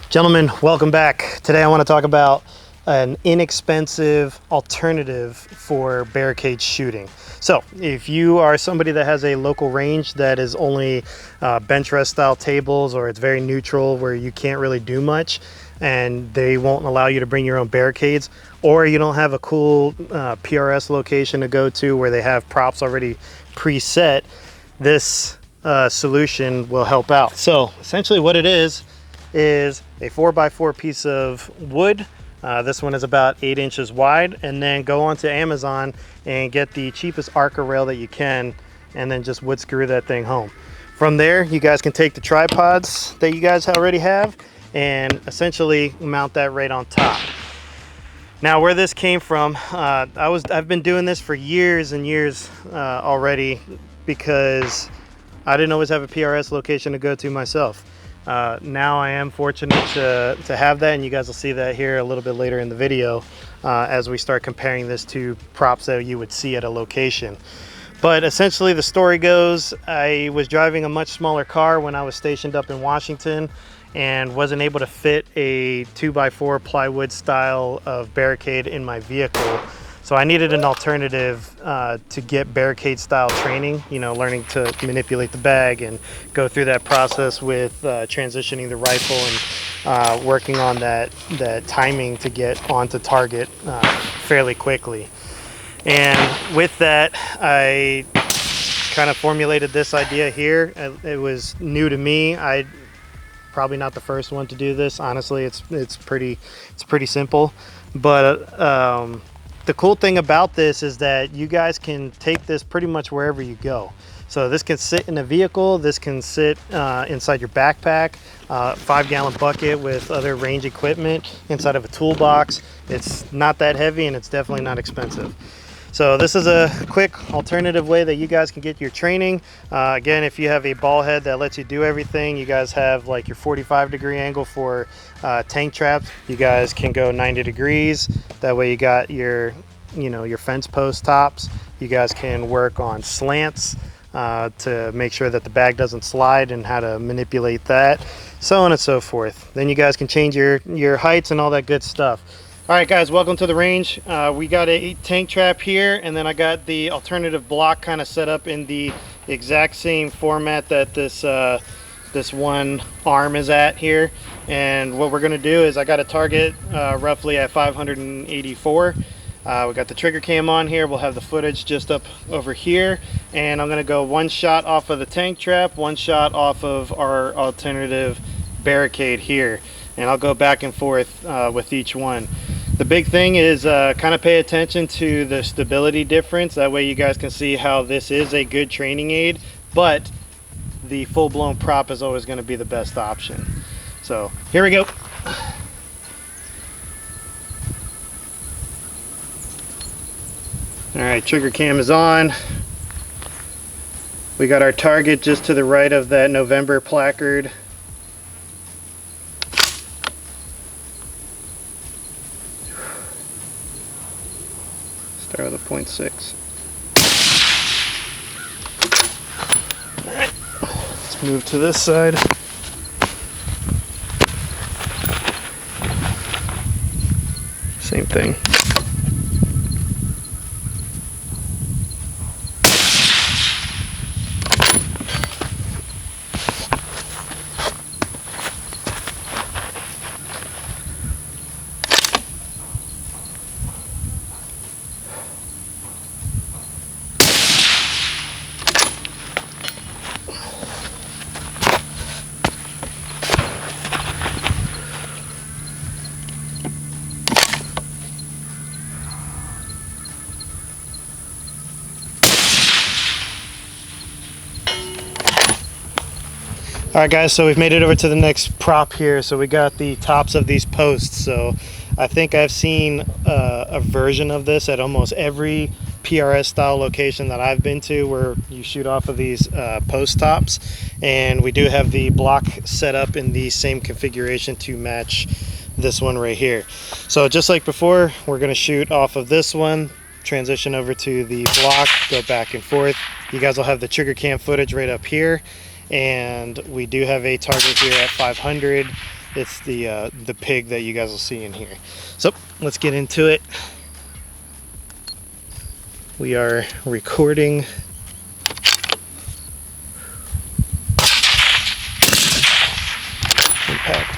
Gentlemen, welcome back. Today I want to talk about an inexpensive alternative for barricade shooting. So if you are somebody that has a local range that is only bench rest style tables, or it's very neutral where you can't really do much and they won't allow you to bring your own barricades, or you don't have a cool PRS location to go to where they have props already preset, this solution will help out. So essentially what it is a 4x4 piece of wood. This one is about 8 inches wide, and then go onto Amazon and get the cheapest Arca rail that you can, and then just wood screw that thing home. From there, you guys can take the tripods that you guys already have and essentially mount that right on top. Now, where this came from, I've been doing this for years and years already, because I didn't always have a PRS location to go to myself. Now I am fortunate to have that, and you guys will see that here a little bit later in the video as we start comparing this to props that you would see at a location. But essentially the story goes, I was driving a much smaller car when I was stationed up in Washington and wasn't able to fit a 2x4 plywood style of barricade in my vehicle. So I needed an alternative to get barricade style training, you know, learning to manipulate the bag and go through that process with transitioning the rifle and working on that timing to get onto target fairly quickly. And with that, I kind of formulated this idea here. It was new to me. Probably not the first one to do this. Honestly, it's pretty simple, but the cool thing about this is that you guys can take this pretty much wherever you go. So this can sit in a vehicle, this can sit inside your backpack, 5-gallon bucket with other range equipment, inside of a toolbox. It's not that heavy, and it's definitely not expensive. So this is a quick alternative way that you guys can get your training. Again, if you have a ball head that lets you do everything, you guys have like your 45-degree angle for tank traps. You guys can go 90 degrees. That way you got your, your fence post tops. You guys can work on slants to make sure that the bag doesn't slide, and how to manipulate that, so on and so forth. Then you guys can change your heights and all that good stuff. All right, guys, welcome to the range. We got a tank trap here, and then I got the alternative block kind of set up in the exact same format that this one arm is at here. And what we're gonna do is I got a target roughly at 584. We got the trigger cam on here. We'll have the footage just up over here. And I'm gonna go one shot off of the tank trap, one shot off of our alternative barricade here. And I'll go back and forth with each one. The big thing is kind of pay attention to the stability difference. That way you guys can see how this is a good training aid, but the full-blown prop is always going to be the best option. So here we go. All right, trigger cam is on. We got our target just to the right of that November placard. Start with a 0.6. All right, let's move to this side. Same thing. All right, guys, so we've made it over to the next prop here. So we got the tops of these posts. So I think I've seen a version of this at almost every PRS style location that I've been to, where you shoot off of these post tops. And we do have the block set up in the same configuration to match this one right here. So just like before, we're going to shoot off of this one, transition over to the block, go back and forth. You guys will have the trigger cam footage right up here. And we do have a target here at 500. It's the pig that you guys will see in here. So let's get into it. We are recording. Impact.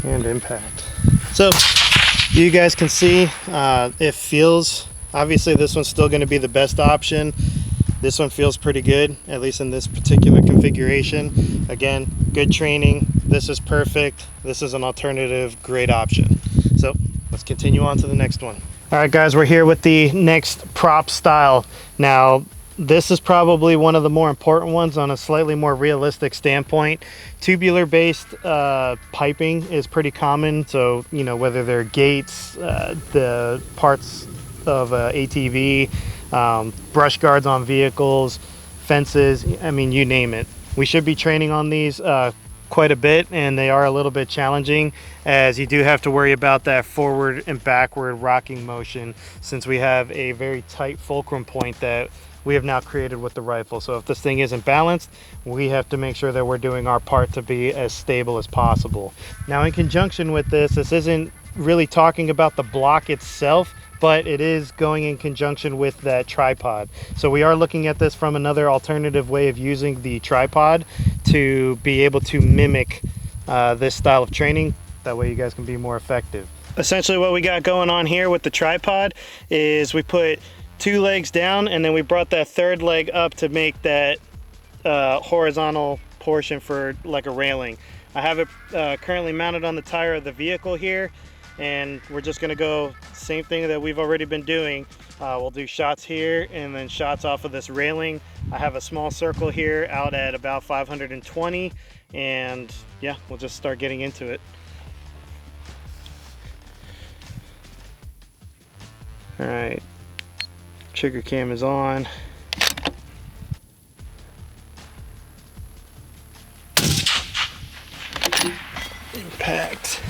And impact. So you guys can see it feels, obviously this one's still going to be the best option. This one feels pretty good, at least in this particular configuration. Again, good training. This is perfect. This is an alternative, great option. So let's continue on to the next one. All right guys, we're here with the next prop style. Now this is probably one of the more important ones on a slightly more realistic standpoint. Tubular based piping is pretty common. So, you know, whether they're gates, the parts of ATV, brush guards on vehicles, fences, I mean, you name it. We should be training on these quite a bit, and they are a little bit challenging, as you do have to worry about that forward and backward rocking motion, since we have a very tight fulcrum point that we have now created with the rifle. So if this thing isn't balanced, we have to make sure that we're doing our part to be as stable as possible. Now, in conjunction with this isn't really talking about the block itself, but it is going in conjunction with that tripod. So we are looking at this from another alternative way of using the tripod to be able to mimic this style of training. That way you guys can be more effective. Essentially what we got going on here with the tripod is we put 2 legs down, and then we brought that 3rd leg up to make that horizontal portion for like a railing. I have it currently mounted on the tire of the vehicle here, and we're just gonna go same thing that we've already been doing. We'll do shots here and then shots off of this railing. I have a small circle here out at about 520, and yeah, we'll just start getting into it. All right, trigger cam is on. Impact.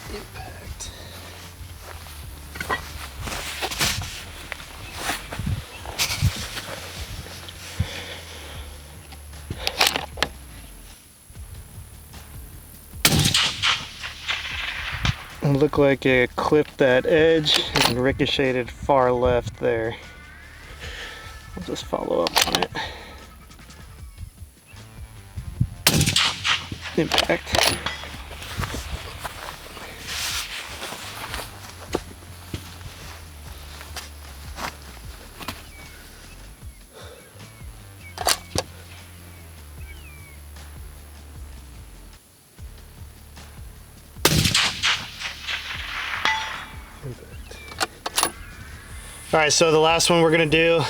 Impact. It looked like it clipped that edge and ricocheted far left there. I'll just follow up on it. Impact. All right, so the last one we're gonna do,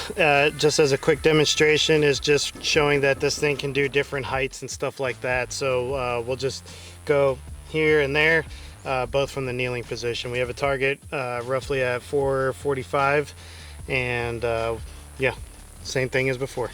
just as a quick demonstration, is just showing that this thing can do different heights and stuff like that. So we'll just go here and there, both from the kneeling position. We have a target roughly at 445, and yeah, same thing as before.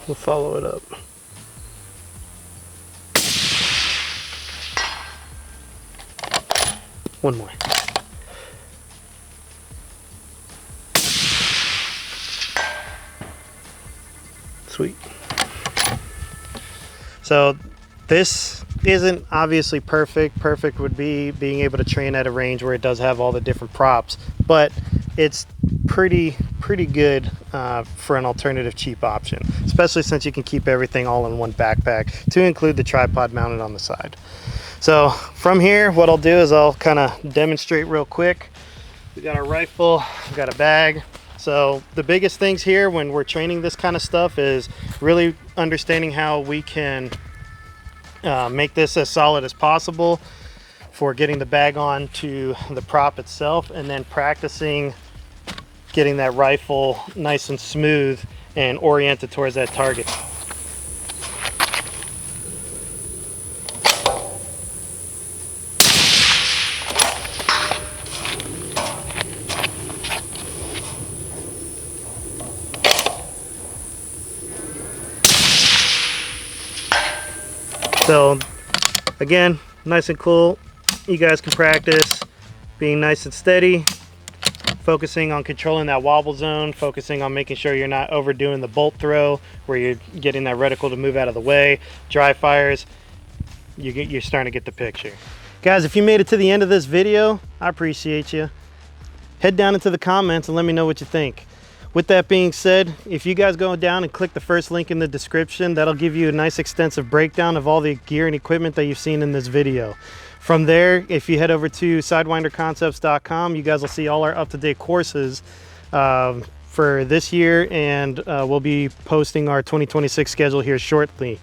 We'll follow it up. One more. Sweet. So this isn't obviously perfect. Perfect would be being able to train at a range where it does have all the different props, but it's pretty good for an alternative cheap option, especially since you can keep everything all in one backpack, to include the tripod mounted on the side. So from here, what I'll do is I'll kind of demonstrate real quick. We got our rifle, we got a bag. So the biggest things here when we're training this kind of stuff is really understanding how we can make this as solid as possible for getting the bag on to the prop itself, and then practicing getting that rifle nice and smooth and oriented towards that target. So again, nice and cool. You guys can practice being nice and steady, focusing on controlling that wobble zone, focusing on making sure you're not overdoing the bolt throw where you're getting that reticle to move out of the way. Dry fires, you're starting to get the picture. Guys, if you made it to the end of this video, I appreciate you. Head down into the comments and let me know what you think. With that being said, if you guys go down and click the first link in the description, that'll give you a nice extensive breakdown of all the gear and equipment that you've seen in this video. From there, if you head over to SIDEWINDERconcepts.com, you guys will see all our up-to-date courses for this year, and we'll be posting our 2026 schedule here shortly.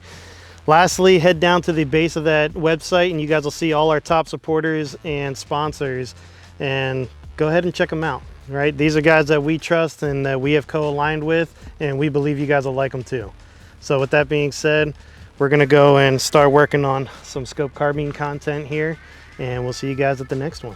Lastly, head down to the base of that website and you guys will see all our top supporters and sponsors, and go ahead and check them out. Right, these are guys that we trust and that we have co-aligned with, and we believe you guys will like them too. So with that being said, we're gonna go and start working on some scope carbine content here, and we'll see you guys at the next one.